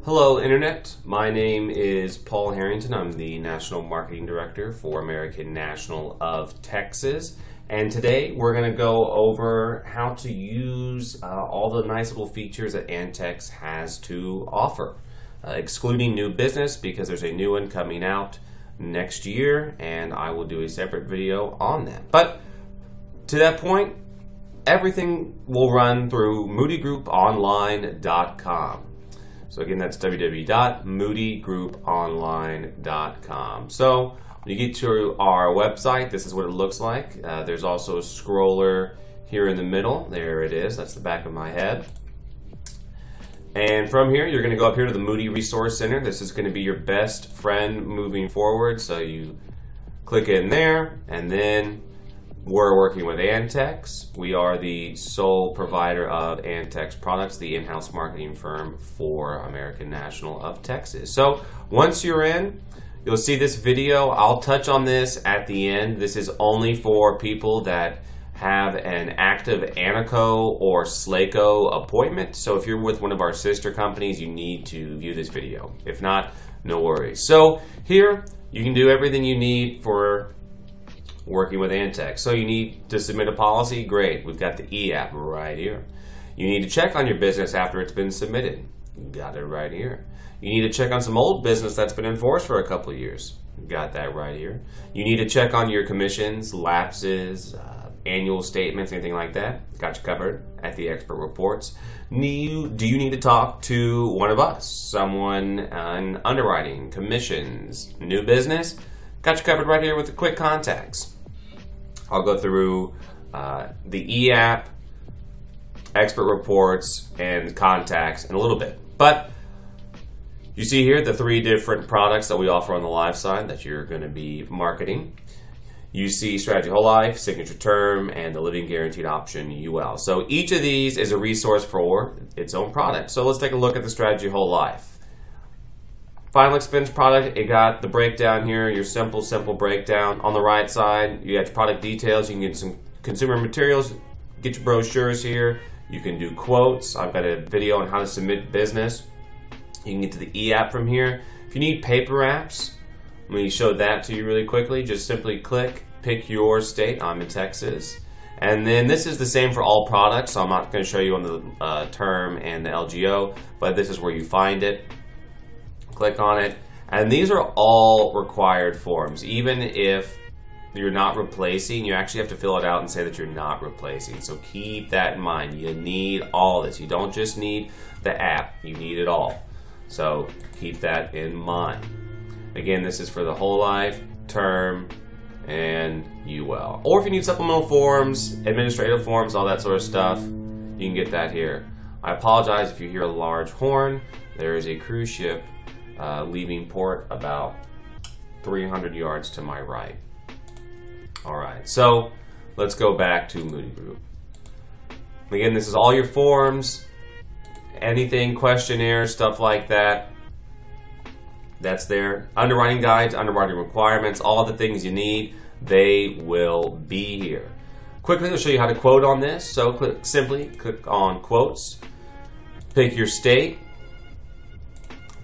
Hello Internet, my name is Paul Harrington. I'm the National Marketing Director for American National of Texas, and today we're going to go over how to use all the nice little features that ANTEX has to offer, excluding new business because there's a new one coming out next year and I will do a separate video on that. But to that point, everything will run through moodygrouponline.com. So again, that's www.moodygrouponline.com. So when you get to our website, this is what it looks like. There's also a scroller here in the middle. There it is. That's the back of my head. And from here, you're going to go up here to the Moody Resource Center. This is going to be your best friend moving forward. So you click in there, and then we're working with ANTEX. We are the sole provider of ANTEX products, the in-house marketing firm for American National of Texas. So once you're in, you'll see this video. I'll touch on this at the end. This is only for people that have an active ANACO or SLACO appointment. So if you're with one of our sister companies, you need to view this video. If not, no worries. So here, you can do everything you need for working with ANTEX. So you need to submit a policy? Great. We've got the e-app right here. You need to check on your business after it's been submitted. Got it right here. You need to check on some old business that's been enforced for a couple of years. Got that right here. You need to check on your commissions, lapses, annual statements, anything like that. Got you covered at the expert reports. Do you need to talk to one of us? Someone in underwriting, commissions, new business? Got you covered right here with the quick contacts. I'll go through the e-app, expert reports, and contacts in a little bit. But you see here the 3 different products that we offer on the live side that you're going to be marketing. You see Strategy Whole Life, Signature Term, and the Living Guaranteed Option UL. So each of these is a resource for its own product. So let's take a look at the Strategy Whole Life. Final expense product, it got the breakdown here, your simple breakdown. On the right side, you got your product details. You can get some consumer materials, get your brochures here. You can do quotes. I've got a video on how to submit business. You can get to the e-app from here. If you need paper apps, let me show that to you really quickly. Just simply click, pick your state. I'm in Texas. And then this is the same for all products, so I'm not going to show you on the term and the LGO, but this is where you find it. Click on it, and these are all required forms. Even if you're not replacing, you actually have to fill it out and say that you're not replacing. So keep that in mind. You need all this. You don't just need the app, you need it all. So keep that in mind. Again, this is for the whole life, term, and UL. Or if you need supplemental forms, administrative forms, all that sort of stuff, you can get that here. I apologize if you hear a large horn. There is a cruise ship leaving port about 300 yards to my right. Alright, so let's go back to Moody Group. Again, this is all your forms, anything, questionnaires, stuff like that. That's there. Underwriting guides, underwriting requirements, all the things you need, they will be here. Quickly, I'll show you how to quote on this. So simply click on quotes, pick your state,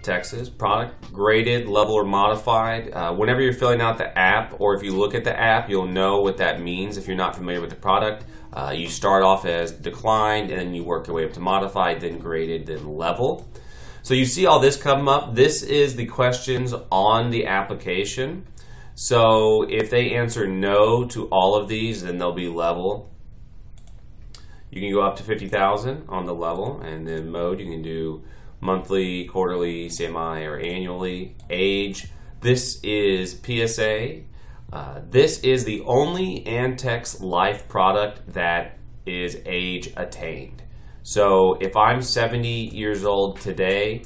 Texas, product, graded, level, or modified. Whenever you're filling out the app, or if you look at the app, you'll know what that means if you're not familiar with the product. You start off as declined, and then you work your way up to modified, then graded, then level. So you see all this come up. This is the questions on the application. So if they answer no to all of these, then they'll be level. You can go up to 50,000 on the level, and then mode, you can do monthly, quarterly, semi, or annually. Age, this is PSA. This is the only ANTEX Life product that is age attained. So if I'm 70 years old today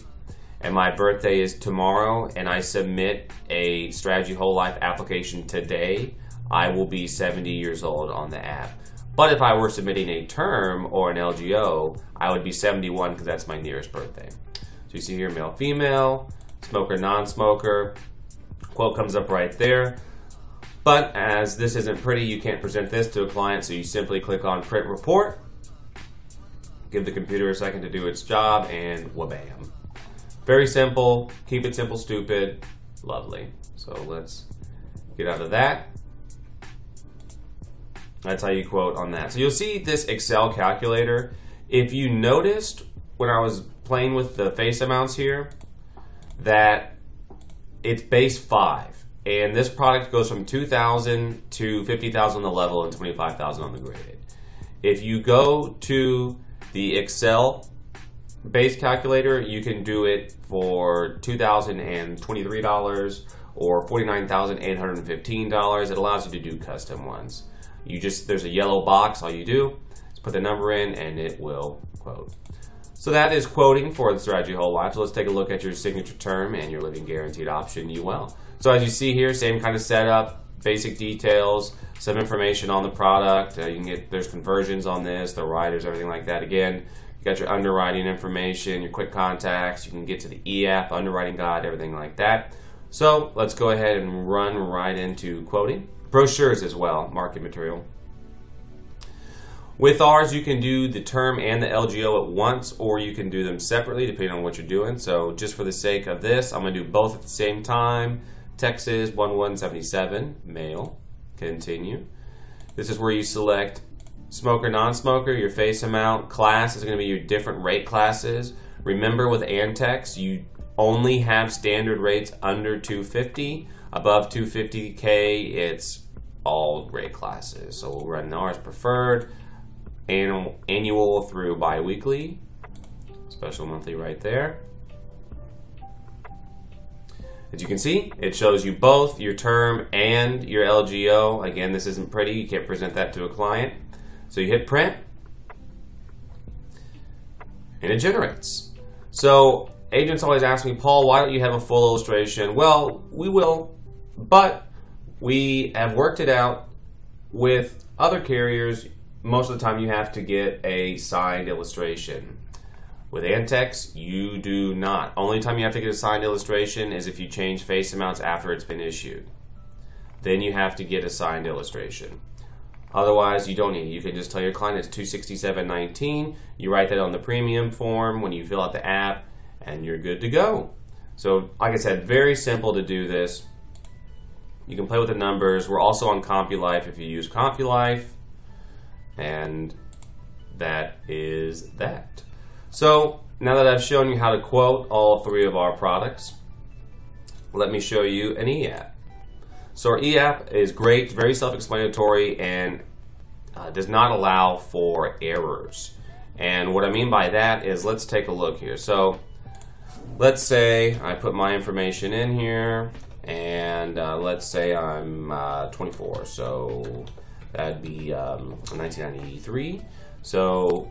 and my birthday is tomorrow and I submit a Strategy Whole Life application today, I will be 70 years old on the app. But if I were submitting a term or an LGO, I would be 71 because that's my nearest birthday. So you see here, male, female, smoker, non-smoker. Quote comes up right there. But as this isn't pretty, you can't present this to a client, so you simply click on print report, give the computer a second to do its job, and wha-bam. Very simple. Keep it simple, stupid. Lovely. So let's get out of that. That's how you quote on that. So you'll see this Excel calculator. If you noticed when I was playing with the face amounts here, that it's base 5. And this product goes from 2,000 to 50,000 on the level and 25,000 on the graded. If you go to the Excel base calculator, you can do it for $2,023 or $49,815. It allows you to do custom ones. There's a yellow box. All you do is put the number in and it will quote. So that is quoting for the strategy whole life. So let's take a look at your signature term and your living guaranteed option UL. So as you see here, same kind of setup, basic details, some information on the product. You can get, there's conversions on this, the riders, everything like that. Again, you got your underwriting information, your quick contacts. You can get to the e-app, underwriting guide, everything like that. So let's go ahead and run right into quoting. Brochures as well, market material. With ours, you can do the term and the LGO at once, or you can do them separately depending on what you're doing. So just for the sake of this, I'm going to do both at the same time. Texas 1177, male. Continue. This is where you select smoker, non-smoker, your face amount. Class is going to be your different rate classes. Remember with ANTEX, you only have standard rates under 250. Above 250K, it's all rate classes. So we'll run ours preferred, annual through bi-weekly, special monthly right there. As you can see, it shows you both your term and your LGO. Again, this isn't pretty. You can't present that to a client. So you hit print, and it generates. So agents always ask me, Paul, why don't you have a full illustration? Well, we will, but we have worked it out with other carriers. Most of the time you have to get a signed illustration. With ANTEX, you do not. Only time you have to get a signed illustration is if you change face amounts after it's been issued. Then you have to get a signed illustration. Otherwise, you don't need it. You can just tell your client it's $267.19. You write that on the premium form when you fill out the app, and you're good to go. So, like I said, very simple to do this. You can play with the numbers. We're also on CompuLife if you use CompuLife. And that is that. So now that I've shown you how to quote all three of our products, let me show you an e-app. So our e-app is great, very self-explanatory, and does not allow for errors. And what I mean by that is, let's take a look here. So let's say I put my information in here, and let's say I'm 24, so that'd be 1993. So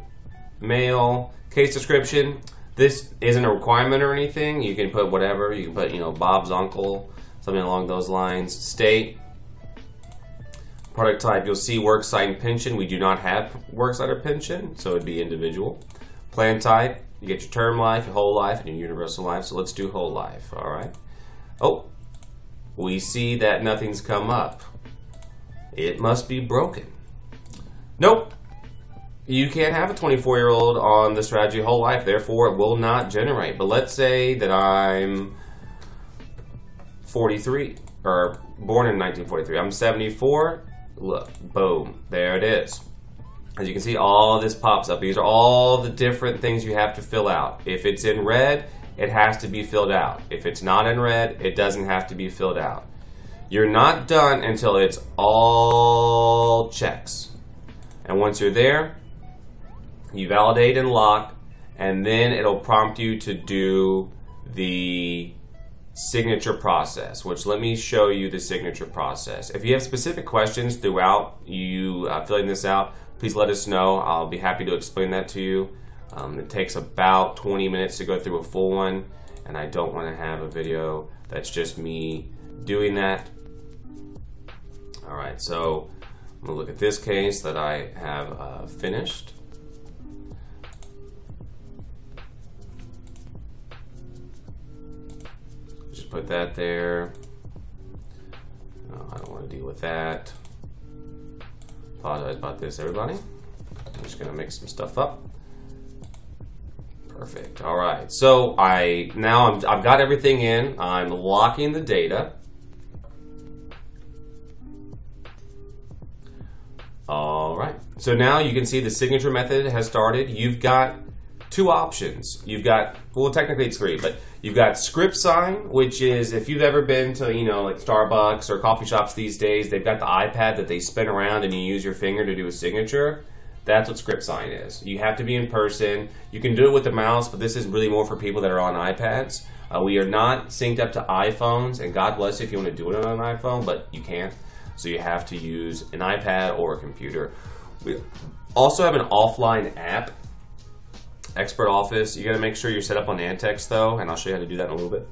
male, case description. This isn't a requirement or anything. You can put whatever. You can put, Bob's uncle, something along those lines. State. Product type, you'll see worksite and pension. We do not have worksite or pension, so it'd be individual. Plan type, you get your term life, your whole life, and your universal life. So let's do whole life, all right? Oh, we see that nothing's come up. It must be broken. Nope. You can't have a 24-year-old on the strategy whole life, therefore it will not generate. But let's say that I'm 43, or born in 1943. I'm 74. Look, boom, there it is. As you can see, all of this pops up. These are all the different things you have to fill out. If it's in red, it has to be filled out. If it's not in red, it doesn't have to be filled out. You're not done until it's all checks. And once you're there, you validate and lock, and then it'll prompt you to do the signature process, which let me show you the signature process. If you have specific questions throughout you filling this out, please let us know. I'll be happy to explain that to you. It takes about 20 minutes to go through a full one, and I don't want to have a video that's just me doing that. All right, so I'm gonna look at this case that I have finished. Just put that there. Oh, I don't want to deal with that. Apologize about this, everybody. I'm just gonna mix some stuff up. Perfect. All right. So I've got everything in. I'm locking the data. All right. So now you can see the signature method has started. You've got two options. You've got, well, technically it's three, but you've got script sign, which is if you've ever been to, like Starbucks or coffee shops these days, they've got the iPad that they spin around and you use your finger to do a signature. That's what script sign is. You have to be in person. You can do it with the mouse, but this is really more for people that are on iPads. We are not synced up to iPhones, and God bless you if you want to do it on an iPhone, but you can't. So you have to use an iPad or a computer. We also have an offline app, Expert Office. You got to make sure you're set up on ANTEX though, and I'll show you how to do that in a little bit.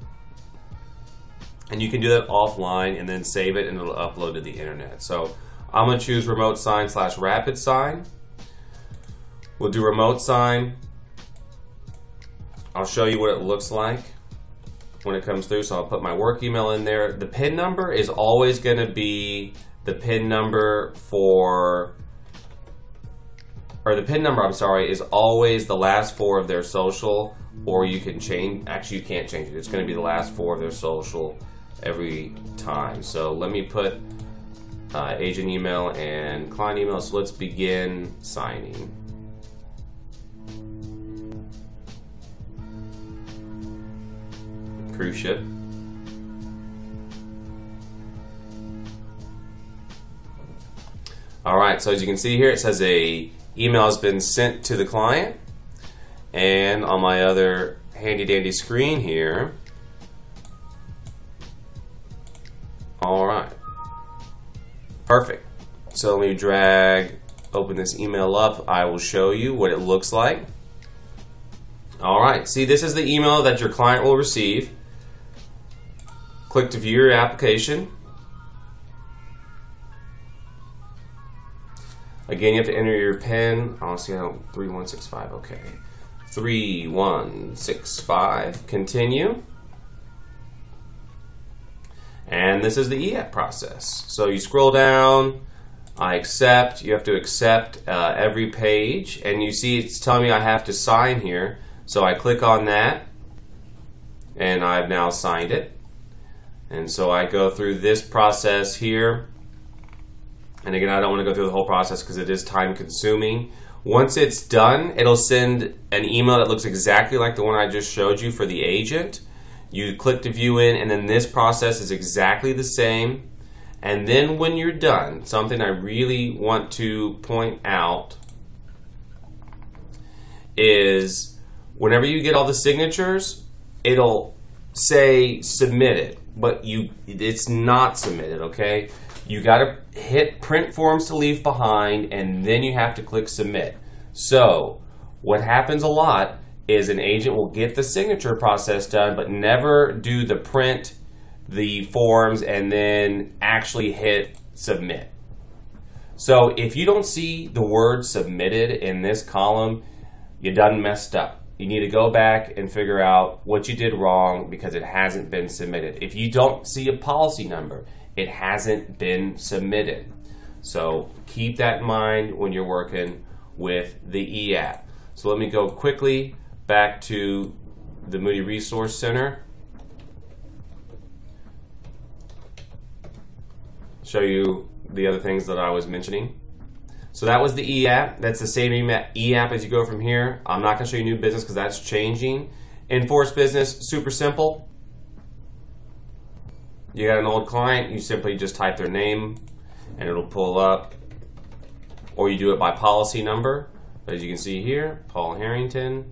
And you can do that offline and then save it and it'll upload to the internet. So I'm going to choose remote sign / rapid sign. We'll do remote sign. I'll show you what it looks like when it comes through. So I'll put my work email in there. The PIN number is always going to be the PIN number for, or the PIN number, I'm sorry, is always the last four of their social, or you can change, actually you can't change it. It's going to be the last four of their social every time. So let me put agent email and client email. So let's begin signing. Cruise ship. All right, so as you can see here, it says a email has been sent to the client, and on my other handy dandy screen here, all right, perfect. So let me open this email up. I will show you what it looks like. All right, see, this is the email that your client will receive. Click to view your application. Again, you have to enter your PIN. I'll see how 3165. Okay, 3165. Continue. And this is the e-app process. So you scroll down. I accept. You have to accept every page, and you see it's telling me I have to sign here. So I click on that, and I've now signed it. And so I go through this process here. And again, I don't want to go through the whole process because it is time consuming. Once it's done, it'll send an email that looks exactly like the one I just showed you for the agent. You click to view in, and then this process is exactly the same. And then when you're done, something I really want to point out is whenever you get all the signatures, it'll say submitted, but it's not submitted, okay? You gotta hit print forms to leave behind, and then you have to click submit. So what happens a lot is an agent will get the signature process done, but never do the print, the forms, and then actually hit submit. So if you don't see the word submitted in this column, you done messed up. You need to go back and figure out what you did wrong because it hasn't been submitted. If you don't see a policy number, it hasn't been submitted. So keep that in mind when you're working with the e-app. So let me go quickly back to the Moody Resource Center. Show you the other things that I was mentioning. So that was the e-app. That's the same e-app as you go from here. I'm not going to show you new business because that's changing. Enforced business, super simple. You got an old client, you simply just type their name and it'll pull up. Or you do it by policy number. As you can see here, Paul Harrington.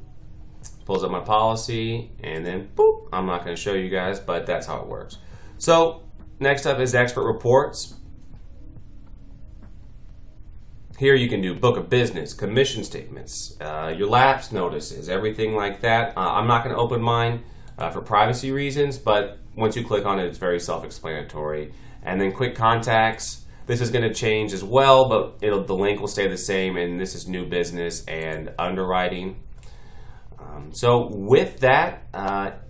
Pulls up my policy and then boop. I'm not going to show you guys, but that's how it works. So next up is expert reports. Here you can do book of business, commission statements, your lapse notices, everything like that. I'm not going to open mine for privacy reasons, but once you click on it, it's very self-explanatory. And then quick contacts. This is going to change as well, but the link will stay the same, and this is new business and underwriting. So with that,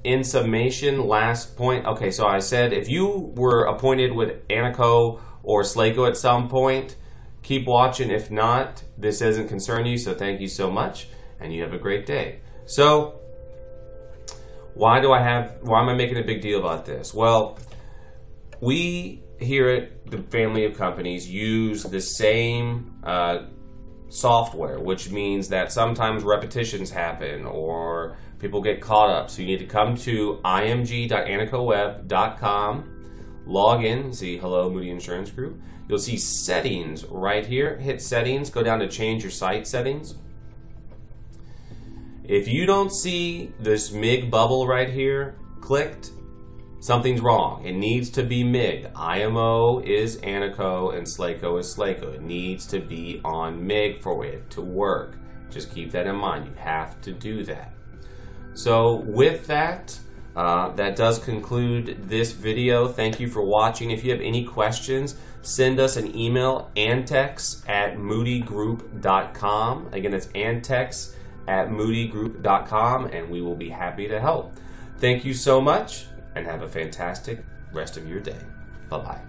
in summation, last point. Okay, so I said if you were appointed with Anaco or Slaco at some point, keep watching. If not, this doesn't concern you, so thank you so much, and you have a great day. So why am I making a big deal about this? Well, we here at the family of companies use the same software, which means that sometimes repetitions happen or people get caught up. So you need to come to img.anticoweb.com, log in, see Hello Moody Insurance Group. You'll see settings right here. Hit settings, go down to change your site settings. If you don't see this MIG bubble right here clicked, something's wrong. It needs to be MIG. IMO is Anico and SLACO is SLACO. It needs to be on MIG for it to work. Just keep that in mind. You have to do that. So with that, that does conclude this video. Thank you for watching. If you have any questions, send us an email, antex@moodygroup.com. Again, it's antex@moodygroup.com, and we will be happy to help. Thank you so much, and have a fantastic rest of your day. Bye-bye.